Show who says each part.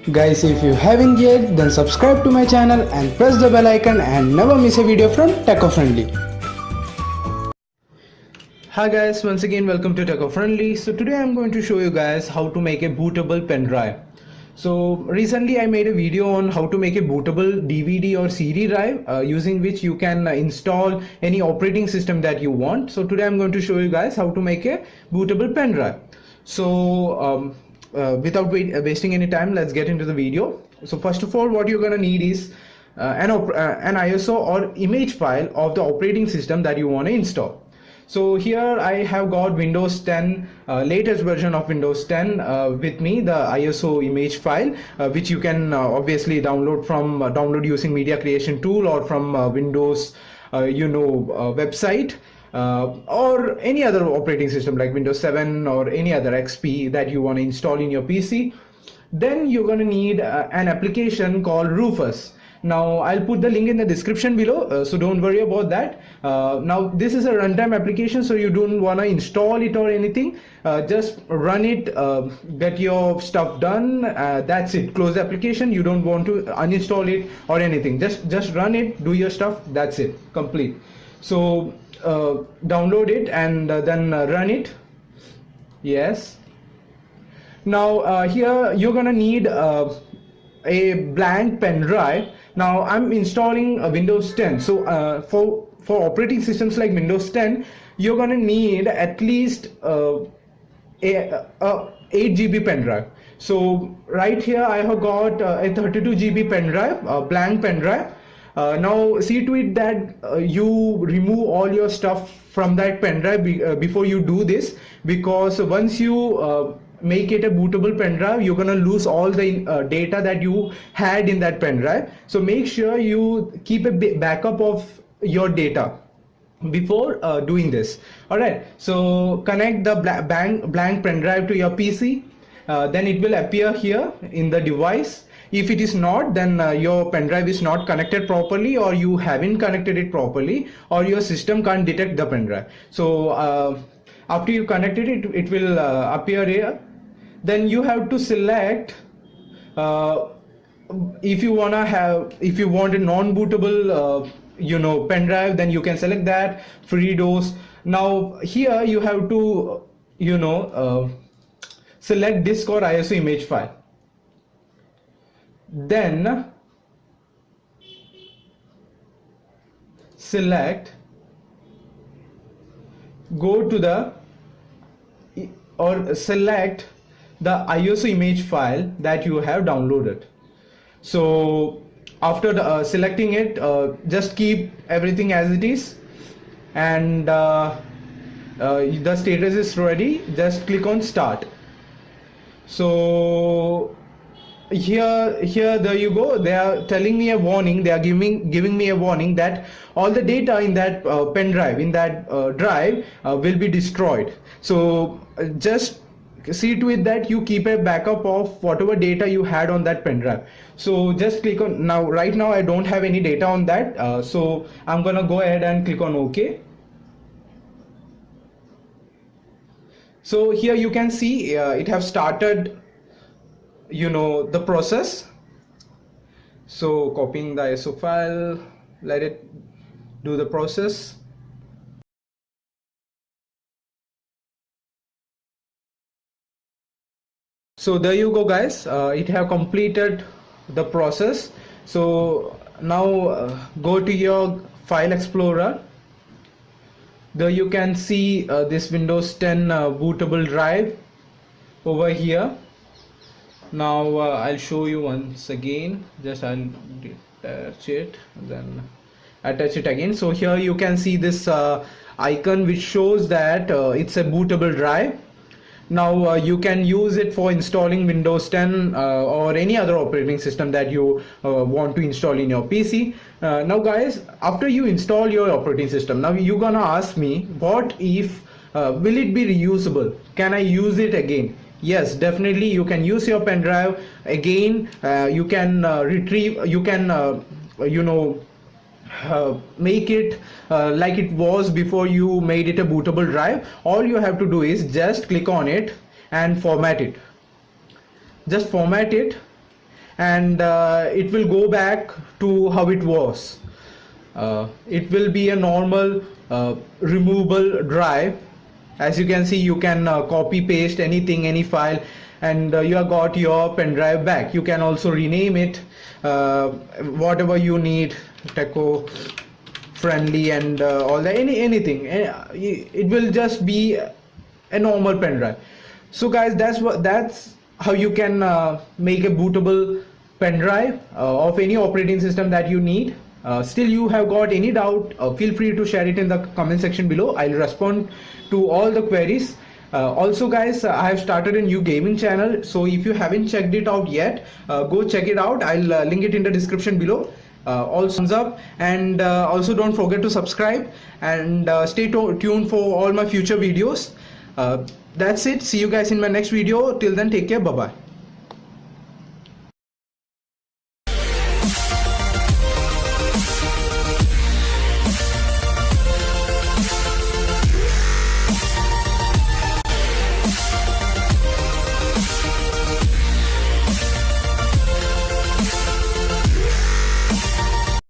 Speaker 1: Guys, if you haven't yet, then subscribe to my channel and press the bell icon and never miss a video from Techofriendly. Hi guys, once again welcome to Techofriendly. So today I'm going to show you guys how to make a bootable pen drive. So recently I made a video on how to make a bootable DVD or CD drive using which you can install any operating system that you want. So today I'm going to show you guys how to make a bootable pen drive. So without wasting any time, let's get into the video. So first of all, what you're gonna need is an ISO or image file of the operating system that you want to install. So here I have got Windows 10, latest version of Windows 10 with me, the ISO image file, which you can obviously download using media creation tool or from Windows website. Or any other operating system like Windows 7 or any other XP that you want to install in your PC. Then you're going to need an application called Rufus. Now I'll put the link in the description below, so don't worry about that. Now this is a runtime application, so you don't want to install it or anything. Just run it, get your stuff done, that's it. Close the application. You don't want to uninstall it or anything. Just run it, do your stuff, that's it, complete. So download it and then run it. Yes. Now here you're gonna need a blank pen drive. Now I'm installing Windows 10, so for operating systems like Windows 10, you're gonna need at least a 8 GB pen drive. So right here I have got a 32 GB pen drive, a blank pen drive. Now see to it that you remove all your stuff from that pen drive before you do this, because once you make it a bootable pen drive, you're gonna lose all the data that you had in that pen drive. So make sure you keep a backup of your data before doing this. All right, so connect the blank pen drive to your PC. Then it will appear here in the device. If it is not, then your pen drive is not connected properly, or you haven't connected it properly, or your system can't detect the pen drive. So after you connected it, it will appear here. Then you have to select if you want a non-bootable pen drive, then you can select that, FreeDOS. Now here you have to select disk or ISO image file. Then select, go to the select the ISO image file that you have downloaded. So after selecting it, just keep everything as it is, and the status is ready. Just click on start. So here there you go. They are telling me a warning. They are giving me a warning that all the data in that pen drive, in that drive, will be destroyed. So just see to it that you keep a backup of whatever data you had on that pen drive. So just click on, now right now I don't have any data on that, so I'm gonna go ahead and click on OK. So here you can see it have started the process. So copying the ISO file, let it do the process. So there you go guys, it have completed the process. So now go to your file explorer. There you can see this Windows 10 bootable drive over here. Now I'll show you once again. Just I'll detach it, then attach it again. So here you can see this icon which shows that it's a bootable drive. Now you can use it for installing Windows 10 or any other operating system that you want to install in your PC. Now guys, after you install your operating system, now you're gonna ask me, what if will it be reusable? Can I use it again? Yes, definitely you can use your pen drive again. You can retrieve, you can make it like it was before you made it a bootable drive. All you have to do is just click on it and format it. Just format it and it will go back to how it was. It will be a normal removable drive. As you can see, you can copy paste anything, any file, and you have got your pen drive back. You can also rename it whatever you need, Techofriendly and all that, anything. It will just be a normal pen drive. So guys, that's how you can make a bootable pen drive of any operating system that you need. Still you have got any doubt, feel free to share it in the comment section below. I'll respond to all the queries. Also guys, I have started a new gaming channel, so if you haven't checked it out yet, go check it out. I'll link it in the description below. Also thumbs up, and also don't forget to subscribe, and stay tuned for all my future videos. That's it. See you guys in my next video. Till then, take care. Bye bye.